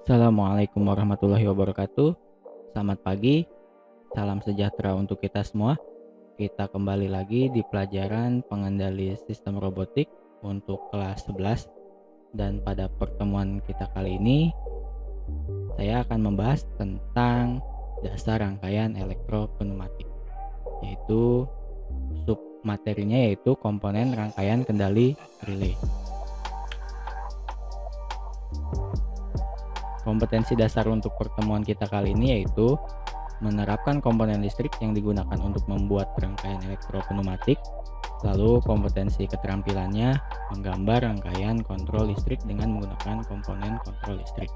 Assalamualaikum warahmatullahi wabarakatuh. Selamat pagi, salam sejahtera untuk kita semua. Kita kembali lagi di pelajaran pengendali sistem robotik untuk kelas 11, dan pada pertemuan kita kali ini saya akan membahas tentang dasar rangkaian elektropneumatik, yaitu sub materinya yaitu komponen rangkaian kendali relay. Kompetensi dasar untuk pertemuan kita kali ini yaitu menerapkan komponen listrik yang digunakan untuk membuat rangkaian elektropneumatik. Lalu kompetensi keterampilannya menggambar rangkaian kontrol listrik dengan menggunakan komponen kontrol listrik.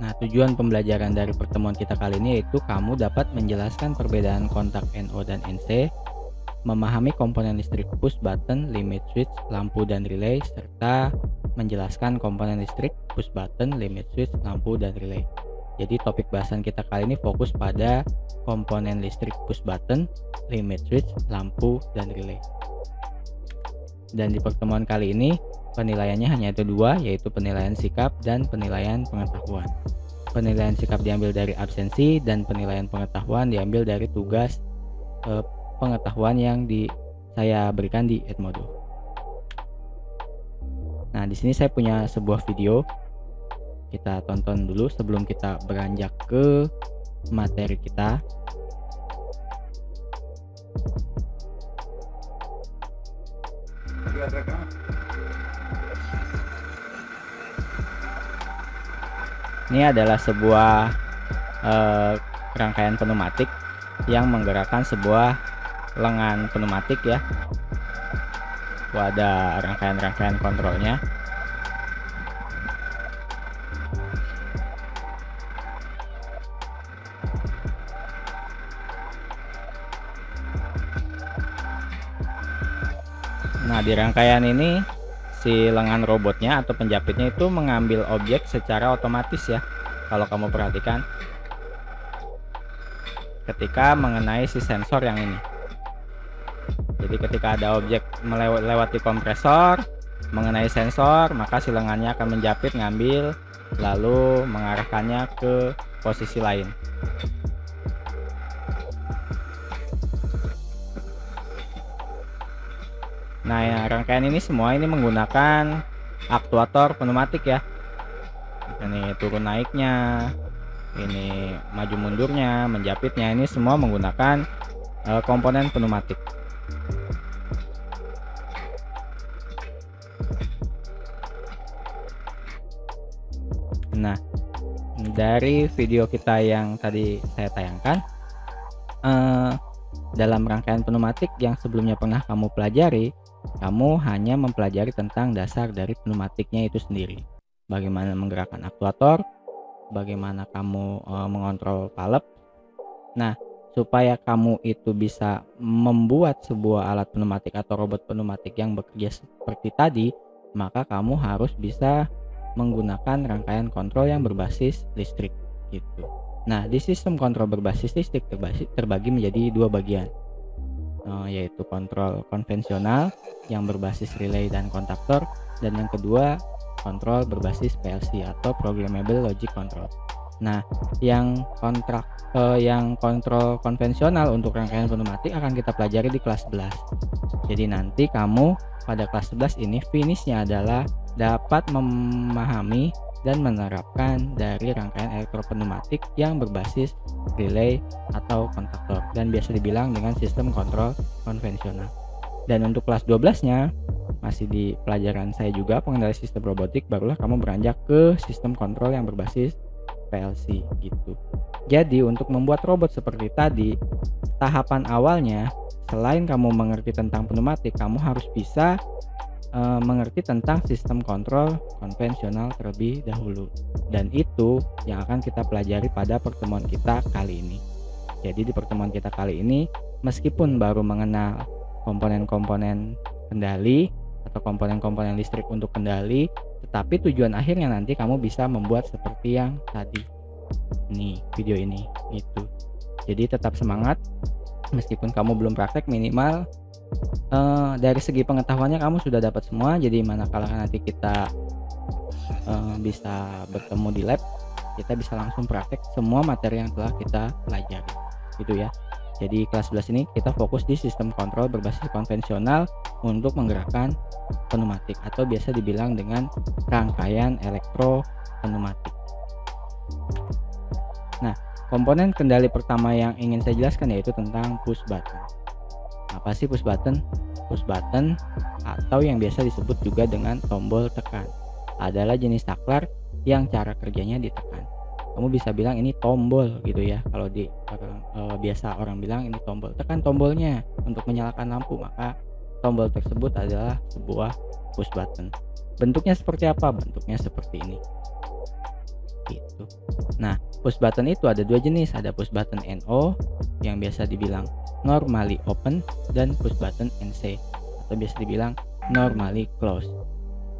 Nah, tujuan pembelajaran dari pertemuan kita kali ini yaitu kamu dapat menjelaskan perbedaan kontak NO dan NC, memahami komponen listrik push button, limit switch, lampu dan relay, serta menjelaskan komponen listrik push button, limit switch, lampu dan relay. Jadi topik bahasan kita kali ini fokus pada komponen listrik push button, limit switch, lampu dan relay. Dan di pertemuan kali ini penilaiannya hanya ada dua, yaitu penilaian sikap dan penilaian pengetahuan. Penilaian sikap diambil dari absensi dan penilaian pengetahuan diambil dari tugas pengetahuan yang saya berikan di Edmodo. Nah, di sini saya punya sebuah video. Kita tonton dulu sebelum kita beranjak ke materi kita. Ini adalah sebuah rangkaian pneumatik yang menggerakkan sebuah lengan pneumatik ya. Ada rangkaian-rangkaian kontrolnya. Nah, di rangkaian ini si lengan robotnya atau penjepitnya itu mengambil objek secara otomatis ya. Kalau kamu perhatikan ketika mengenai si sensor yang ini. Jadi ketika ada objek melewati kompresor mengenai sensor, maka si lengannya akan menjepit, ngambil, lalu mengarahkannya ke posisi lain. Nah, ya, rangkaian ini semua ini menggunakan aktuator pneumatik ya. Ini turun naiknya, ini maju mundurnya, menjepitnya, ini semua menggunakan komponen pneumatik. Nah, dari video kita yang tadi saya tayangkan, dalam rangkaian pneumatik yang sebelumnya pernah kamu pelajari, kamu hanya mempelajari tentang dasar dari pneumatiknya itu sendiri. Bagaimana menggerakkan aktuator, bagaimana kamu mengontrol valve. Nah, supaya kamu itu bisa membuat sebuah alat pneumatik atau robot pneumatik yang bekerja seperti tadi, maka kamu harus bisa menggunakan rangkaian kontrol yang berbasis listrik gitu. Nah, di sistem kontrol berbasis listrik terbagi menjadi dua bagian, yaitu kontrol konvensional yang berbasis relay dan kontaktor, dan yang kedua kontrol berbasis PLC atau programmable logic control. Nah, yang kontrol konvensional untuk rangkaian pneumatik akan kita pelajari di kelas 11. Jadi nanti kamu pada kelas 11 ini finishnya adalah dapat memahami dan menerapkan dari rangkaian elektropneumatik yang berbasis relay atau kontaktor, dan biasa dibilang dengan sistem kontrol konvensional. Dan untuk kelas 12-nya masih di pelajaran saya juga pengendali sistem robotik, barulah kamu beranjak ke sistem kontrol yang berbasis PLC gitu. Jadi untuk membuat robot seperti tadi, tahapan awalnya selain kamu mengerti tentang pneumatik, kamu harus bisa mengerti tentang sistem kontrol konvensional terlebih dahulu, dan itu yang akan kita pelajari pada pertemuan kita kali ini. Jadi di pertemuan kita kali ini, meskipun baru mengenal komponen-komponen kendali atau komponen-komponen listrik untuk kendali, tetapi tujuan akhirnya nanti kamu bisa membuat seperti yang tadi nih video ini gitu. Jadi tetap semangat, meskipun kamu belum praktek, minimal dari segi pengetahuannya kamu sudah dapat semua. Jadi manakala nanti kita bisa bertemu di lab, kita bisa langsung praktek semua materi yang telah kita pelajari gitu ya. Jadi kelas 11 ini kita fokus di sistem kontrol berbasis konvensional untuk menggerakkan pneumatik atau biasa dibilang dengan rangkaian elektropneumatik. Nah, komponen kendali pertama yang ingin saya jelaskan yaitu tentang push button. Apa sih push button? Push button atau yang biasa disebut juga dengan tombol tekan adalah jenis saklar yang cara kerjanya ditekan. Kamu bisa bilang ini tombol gitu ya. Kalau biasa orang bilang ini tombol, tekan tombolnya untuk menyalakan lampu, maka tombol tersebut adalah sebuah push button. Bentuknya seperti apa? Bentuknya seperti ini gitu. Nah, push button itu ada dua jenis, ada push button NO yang biasa dibilang normally open dan push button NC atau biasa dibilang normally close.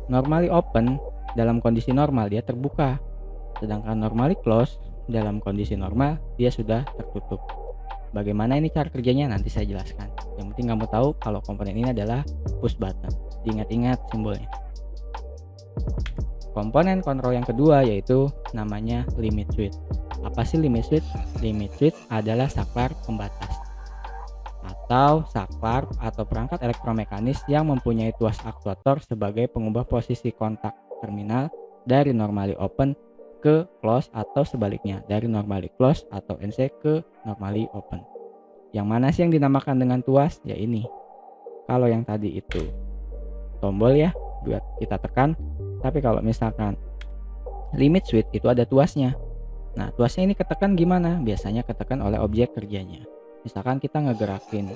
Normally open dalam kondisi normal dia terbuka, sedangkan normally close dalam kondisi normal dia sudah tertutup. Bagaimana ini cara kerjanya nanti saya jelaskan. Yang penting kamu tahu kalau komponen ini adalah push button. Diingat-ingat simbolnya. Komponen kontrol yang kedua yaitu namanya limit switch. Apa sih limit switch? Limit switch adalah saklar pembatas atau saklar atau perangkat elektromekanis yang mempunyai tuas aktuator sebagai pengubah posisi kontak terminal dari normally open ke close atau sebaliknya dari normally close atau NC ke normally open. Yang mana sih yang dinamakan dengan tuas? Ya ini. Kalau yang tadi itu tombol ya buat kita tekan, tapi kalau misalkan limit switch itu ada tuasnya. Nah, tuasnya ini ketekan gimana? Biasanya ketekan oleh objek kerjanya. Misalkan kita ngegerakin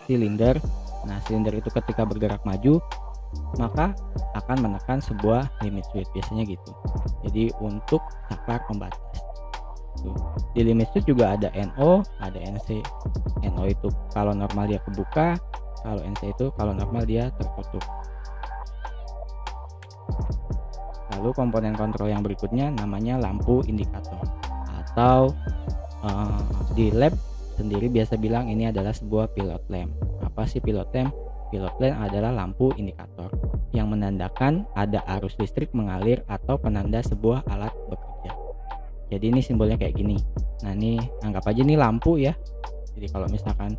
silinder, nah silinder itu ketika bergerak maju maka akan menekan sebuah limit switch, biasanya gitu. Jadi untuk saklar pembatas. Di limit switch juga ada NO, ada NC. NO itu kalau normal dia kebuka, kalau NC itu kalau normal dia tertutup. Lalu komponen kontrol yang berikutnya namanya lampu indikator atau di lab sendiri biasa bilang ini adalah sebuah pilot lamp. Apa sih pilot lamp? Pilot lamp adalah lampu indikator yang menandakan ada arus listrik mengalir atau penanda sebuah alat bekerja. Jadi ini simbolnya kayak gini. Nah ini anggap aja ini lampu ya. Jadi kalau misalkan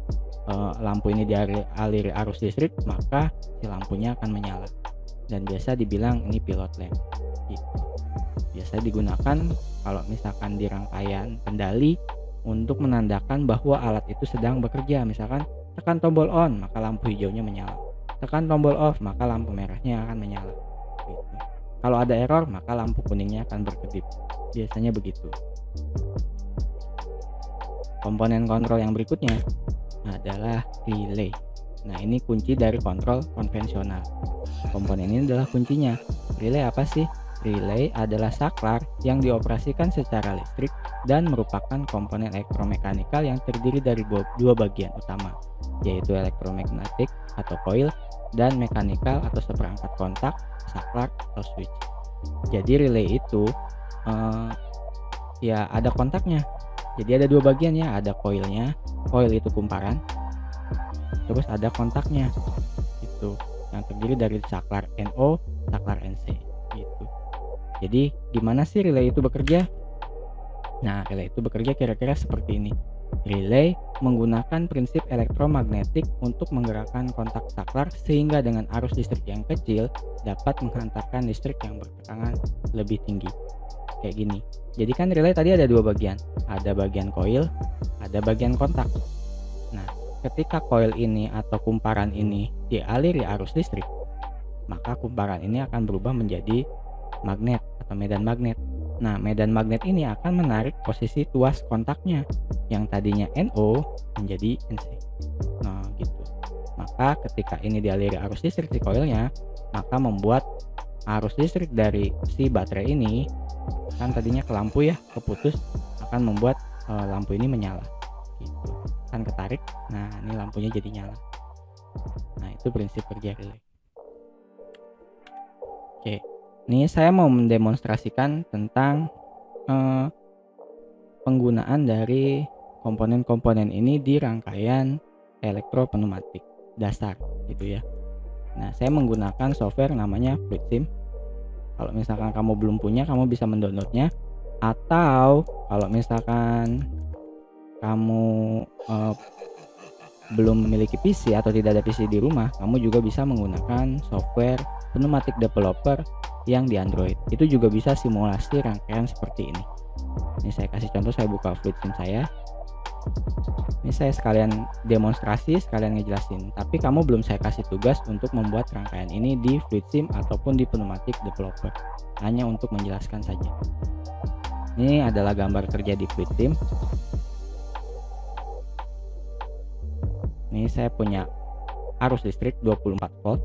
lampu ini dialiri arus listrik, maka si lampunya akan menyala. Dan biasa dibilang ini pilot lamp. Gitu. Biasa digunakan kalau misalkan di rangkaian kendali untuk menandakan bahwa alat itu sedang bekerja. Misalkan tekan tombol on maka lampu hijaunya menyala, tekan tombol off maka lampu merahnya akan menyala gitu. Kalau ada error maka lampu kuningnya akan berkedip, biasanya begitu. Komponen kontrol yang berikutnya adalah relay. Nah ini kunci dari kontrol konvensional. Komponen ini adalah kuncinya. Relay apa sih? Relay adalah saklar yang dioperasikan secara listrik dan merupakan komponen elektromekanikal yang terdiri dari dua bagian utama, yaitu elektromagnetik atau coil dan mekanikal atau seperangkat kontak, saklar atau switch. Jadi relay itu ya ada kontaknya. Jadi ada dua bagian ya, ada coilnya, coil itu kumparan, terus ada kontaknya itu yang terdiri dari saklar NO, saklar NC gitu. Jadi gimana sih relay itu bekerja? Nah, relay itu bekerja kira-kira seperti ini. Relay menggunakan prinsip elektromagnetik untuk menggerakkan kontak saklar sehingga dengan arus listrik yang kecil dapat menghantarkan listrik yang bertekanan lebih tinggi. Kayak gini. Jadi kan relay tadi ada dua bagian. Ada bagian coil, ada bagian kontak. Nah, ketika coil ini atau kumparan ini dialiri arus listrik, maka kumparan ini akan berubah menjadi magnet atau medan magnet. Nah, medan magnet ini akan menarik posisi tuas kontaknya yang tadinya NO menjadi NC. Nah, gitu. Maka ketika ini dialiri arus listrik di coilnya, maka membuat arus listrik dari si baterai ini kan tadinya ke lampu ya, keputus, akan membuat lampu ini menyala. Gitu. Kan ketarik. Nah, ini lampunya jadi nyala. Nah, itu prinsip kerja relay. Oke. Ini saya mau mendemonstrasikan tentang penggunaan dari komponen-komponen ini di rangkaian elektropneumatik dasar gitu ya. Nah, saya menggunakan software namanya FluidSim. Kalau misalkan kamu belum punya, kamu bisa mendownloadnya, atau kalau misalkan kamu belum memiliki PC atau tidak ada PC di rumah, kamu juga bisa menggunakan software pneumatik developer yang di Android. Itu juga bisa simulasi rangkaian seperti ini. Ini saya kasih contoh, saya buka fluid sim saya. Ini saya sekalian demonstrasi, sekalian ngejelasin. Tapi kamu belum saya kasih tugas untuk membuat rangkaian ini di fluid sim ataupun di pneumatik developer. Hanya untuk menjelaskan saja. Ini adalah gambar kerja di fluid sim. Ini saya punya arus listrik 24 volt.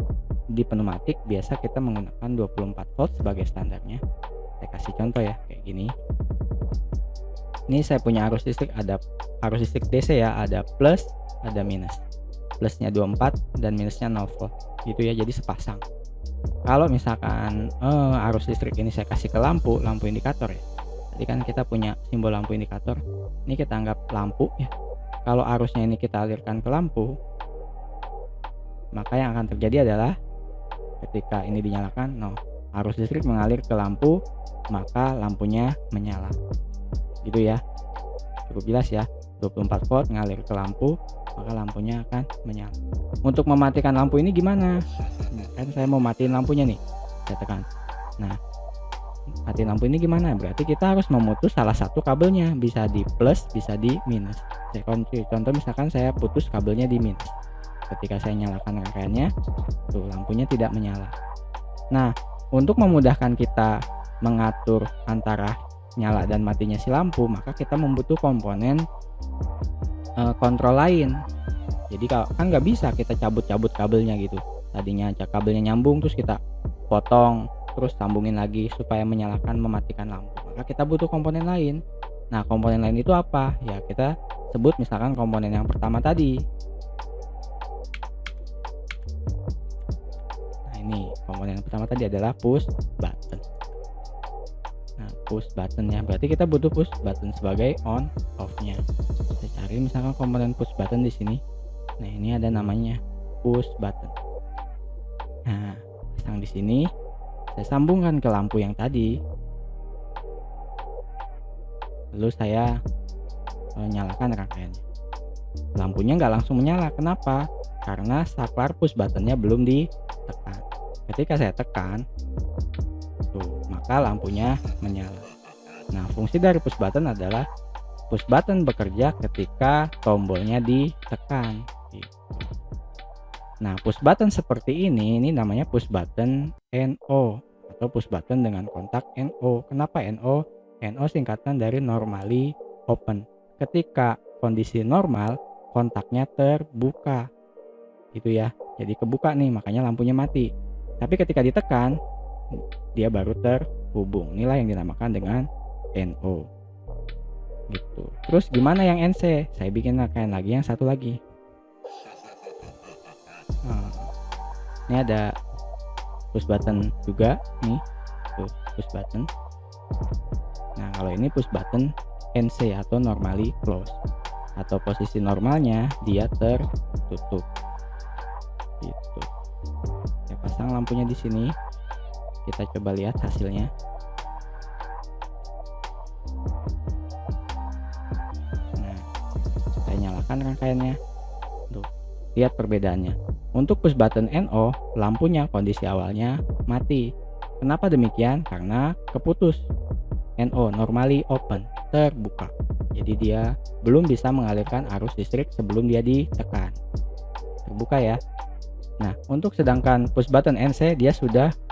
Di pneumatik biasa kita menggunakan 24 volt sebagai standarnya. Saya kasih contoh ya, kayak gini. Ini saya punya arus listrik, ada arus listrik DC ya, ada plus, ada minus. Plusnya 24 dan minusnya 0 volt. Gitu ya, jadi sepasang. Kalau misalkan arus listrik ini saya kasih ke lampu indikator ya. Tadi kan kita punya simbol lampu indikator. Ini kita anggap lampu ya. Kalau arusnya ini kita alirkan ke lampu, maka yang akan terjadi adalah ketika ini dinyalakan, arus listrik mengalir ke lampu, maka lampunya menyala. Gitu ya, cukup jelas ya. 24 volt mengalir ke lampu, maka lampunya akan menyala. Untuk mematikan lampu ini gimana? Kan saya mau matiin lampunya nih, saya tekan. Nah, matiin lampu ini gimana? Berarti kita harus memutus salah satu kabelnya, bisa di plus, bisa di minus. Saya contoh, misalkan saya putus kabelnya di minus. Ketika saya nyalakan rangkaiannya, tuh lampunya tidak menyala. Nah, untuk memudahkan kita mengatur antara nyala dan matinya si lampu, maka kita membutuhkan komponen kontrol lain. Jadi kan nggak bisa kita cabut-cabut kabelnya gitu. Tadinya kabelnya nyambung, terus kita potong, terus sambungin lagi supaya menyalakan mematikan lampu. Maka kita butuh komponen lain. Nah, komponen lain itu apa? Ya kita sebut misalkan komponen yang pertama tadi. Nah, ini komponen yang pertama tadi adalah push button. Nah, push button ya, berarti kita butuh push button sebagai on off-nya. Saya cari misalkan komponen push button di sini. Nah, ini ada namanya push button. Nah, pasang di sini, saya sambungkan ke lampu yang tadi. Lalu saya nyalakan rangkaiannya. Lampunya nggak langsung menyala. Kenapa? Karena saklar push buttonnya belum ditekan. Ketika saya tekan, maka lampunya menyala. Nah, fungsi dari push button adalah push button bekerja ketika tombolnya ditekan. Nah, push button seperti ini namanya push button NO atau push button dengan kontak NO. Kenapa NO? NO singkatan dari normally open. Ketika kondisi normal, kontaknya terbuka. Gitu ya. Jadi kebuka nih, makanya lampunya mati. Tapi ketika ditekan, dia baru terhubung. Inilah yang dinamakan dengan NO. Gitu. Terus gimana yang NC? Saya bikin rangkaian lagi yang satu lagi. Ini ada push button juga nih, tuh push button. Nah, kalau ini push button NC atau normally close, atau posisi normalnya dia tertutup. Gitu. Saya pasang lampunya di sini. Kita coba lihat hasilnya. Nah, saya nyalakan rangkaiannya. Tuh, lihat perbedaannya. Untuk push button NO, lampunya kondisi awalnya mati. Kenapa demikian? Karena keputus. NO normally open, terbuka. Jadi dia belum bisa mengalirkan arus listrik sebelum dia ditekan. Terbuka ya. Nah, untuk sedangkan push button NC,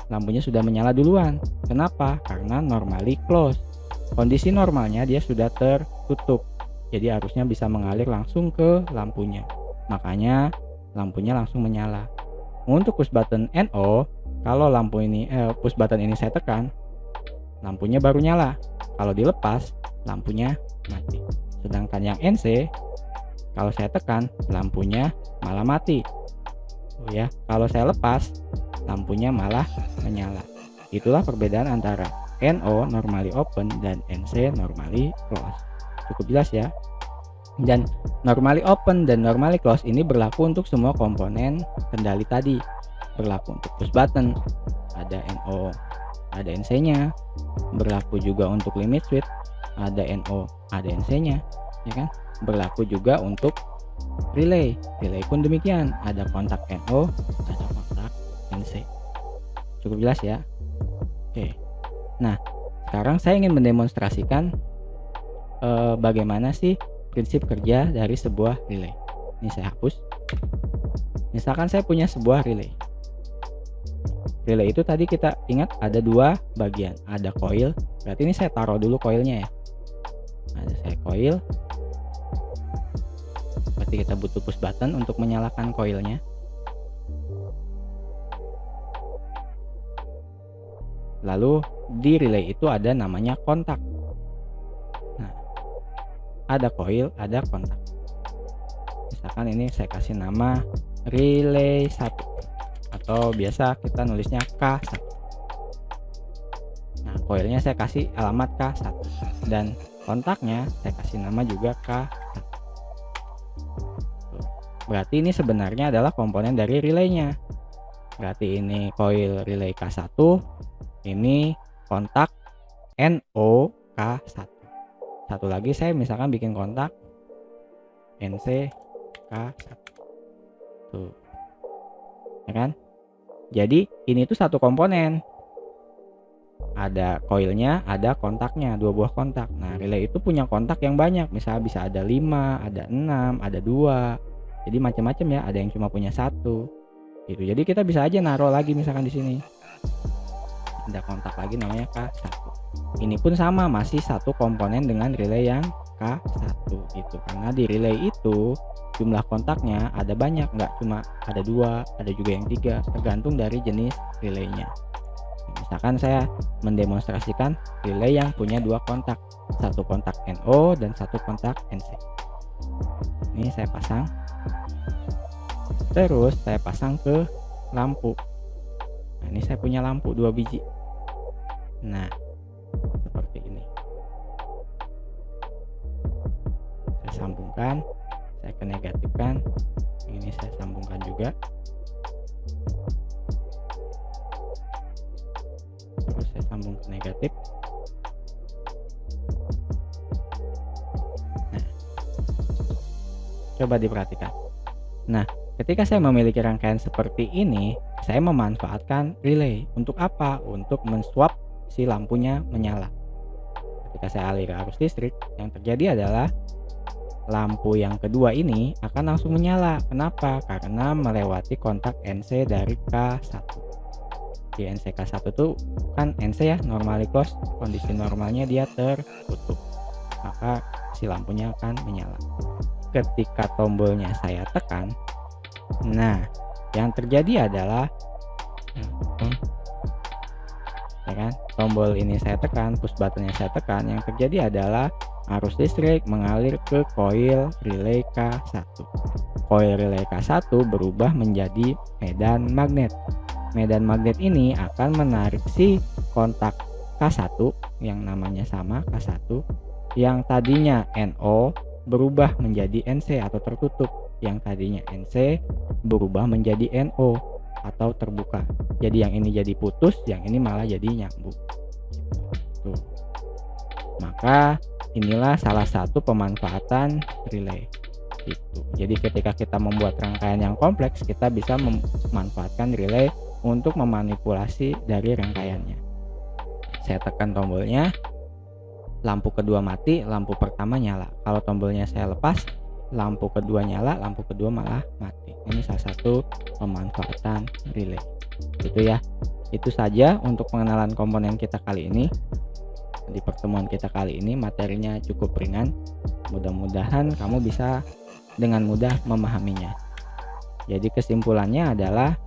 lampunya sudah menyala duluan. Kenapa? Karena normally close. Kondisi normalnya dia sudah tertutup. Jadi arusnya bisa mengalir langsung ke lampunya. Makanya lampunya langsung menyala. Untuk push button NO, kalau push button ini saya tekan, lampunya baru nyala. Kalau dilepas, lampunya mati. Sedangkan yang NC, kalau saya tekan, lampunya malah mati. Oh ya, kalau saya lepas, lampunya malah menyala. Itulah perbedaan antara NO normally open dan NC normally close. Cukup jelas ya. Dan normally open dan normally close ini berlaku untuk semua komponen kendali tadi. Berlaku untuk push button, ada NO ada NC-nya. Berlaku juga untuk limit switch, ada NO, ada NC-nya, ya kan? Berlaku juga untuk relay pun demikian, ada kontak NO, ada kontak NC. Cukup jelas ya? Oke. Nah, sekarang saya ingin mendemonstrasikan bagaimana sih prinsip kerja dari sebuah relay. Ini saya hapus. Misalkan saya punya sebuah relay. Relay itu tadi kita ingat ada dua bagian, ada coil. Berarti ini saya taruh dulu coilnya ya. Ada saya coil. Berarti kita butuh push button untuk menyalakan coilnya. Lalu di relay itu ada namanya kontak. Nah, ada coil, ada kontak. Misalkan ini saya kasih nama relay 1 atau biasa kita nulisnya K1. Nah, coilnya saya kasih alamat K1 dan kontaknya saya kasih nama juga K1. Berarti ini sebenarnya adalah komponen dari relaynya. Berarti ini coil relay K1, ini kontak NO K1. Satu lagi saya misalkan bikin kontak NC K1. Tuh. Ya kan? Jadi ini tuh satu komponen. Ada coilnya, ada kontaknya, dua buah kontak. Nah, relay itu punya kontak yang banyak. Misalnya bisa ada 5, ada 6, ada 2. Jadi macam-macam ya, ada yang cuma punya 1. Gitu. Jadi kita bisa aja naruh lagi misalkan di sini. Ada kontak lagi namanya K1. Ini pun sama, masih satu komponen dengan relay yang K1 gitu. Karena di relay itu jumlah kontaknya ada banyak, nggak cuma ada 2, ada juga yang 3, tergantung dari jenis relaynya. Misalkan saya mendemonstrasikan relay yang punya 2 kontak, satu kontak NO dan satu kontak NC. Ini saya pasang, terus saya pasang ke lampu. Nah, ini saya punya lampu 2 biji. Nah, seperti ini. Saya sambungkan, saya ke negatifkan. Ini saya sambungkan juga. Terus saya sambung ke negatif. Nah, coba diperhatikan. Nah, ketika saya memiliki rangkaian seperti ini, saya memanfaatkan relay. Untuk apa? Untuk menswap si lampunya menyala. Ketika saya alih arus listrik, yang terjadi adalah lampu yang kedua ini akan langsung menyala. Kenapa? Karena melewati kontak NC dari K1. Di NC K1 tuh kan NC ya, normally close, kondisi normalnya dia tertutup, maka si lampunya akan menyala. Ketika tombolnya saya tekan, nah yang terjadi adalah ya kan, tombol ini saya tekan, push buttonnya saya tekan, yang terjadi adalah arus listrik mengalir ke coil relay K1. Coil relay K1 berubah menjadi medan magnet. Medan magnet ini akan menarik si kontak K1 yang namanya sama K1, yang tadinya NO berubah menjadi NC atau tertutup, yang tadinya NC berubah menjadi NO atau terbuka. Jadi yang ini jadi putus, yang ini malah jadi nyambung. Tuh. Maka inilah salah satu pemanfaatan relay. Gitu. Jadi ketika kita membuat rangkaian yang kompleks, kita bisa memanfaatkan relay untuk memanipulasi dari rangkaiannya. Saya tekan tombolnya, lampu kedua mati, lampu pertama nyala. Kalau tombolnya saya lepas, lampu kedua nyala, lampu kedua malah mati. Ini salah satu pemanfaatan relay. Gitu ya. Itu saja untuk pengenalan komponen kita kali ini. Di pertemuan kita kali ini materinya cukup ringan. Mudah-mudahan kamu bisa dengan mudah memahaminya. Jadi kesimpulannya adalah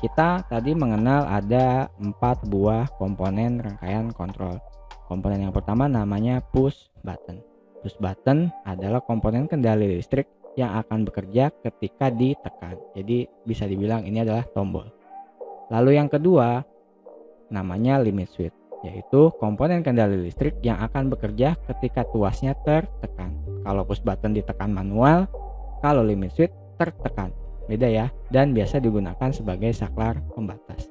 kita tadi mengenal ada 4 buah komponen rangkaian kontrol. Komponen yang pertama namanya push button. Push button adalah komponen kendali listrik yang akan bekerja ketika ditekan. Jadi bisa dibilang ini adalah tombol. Lalu yang kedua namanya limit switch, yaitu komponen kendali listrik yang akan bekerja ketika tuasnya tertekan. Kalau push button ditekan manual, kalau limit switch tertekan. Beda ya, dan biasa digunakan sebagai saklar pembatas.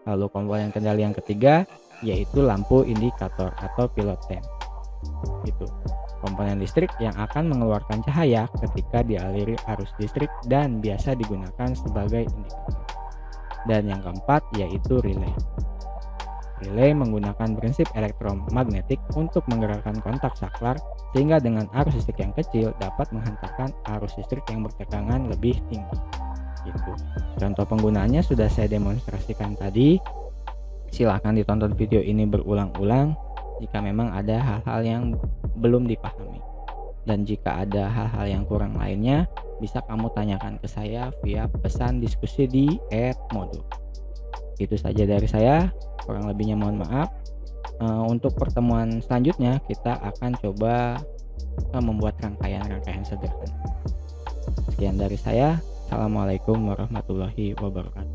Lalu komponen kendali yang ketiga yaitu lampu indikator atau pilot lamp. Itu komponen listrik yang akan mengeluarkan cahaya ketika dialiri arus listrik dan biasa digunakan sebagai indikator. Dan yang keempat yaitu relay. Relay menggunakan prinsip elektromagnetik untuk menggerakkan kontak saklar sehingga dengan arus listrik yang kecil dapat menghantarkan arus listrik yang bertegangan lebih tinggi. Gitu. Contoh penggunaannya sudah saya demonstrasikan tadi. Silahkan ditonton video ini berulang-ulang jika memang ada hal-hal yang belum dipahami. Dan jika ada hal-hal yang kurang lainnya, bisa kamu tanyakan ke saya via pesan diskusi di @modo. Itu saja dari saya, kurang lebihnya mohon maaf. Untuk pertemuan selanjutnya kita akan coba membuat rangkaian-rangkaian sederhana. Sekian dari saya. Assalamualaikum warahmatullahi wabarakatuh.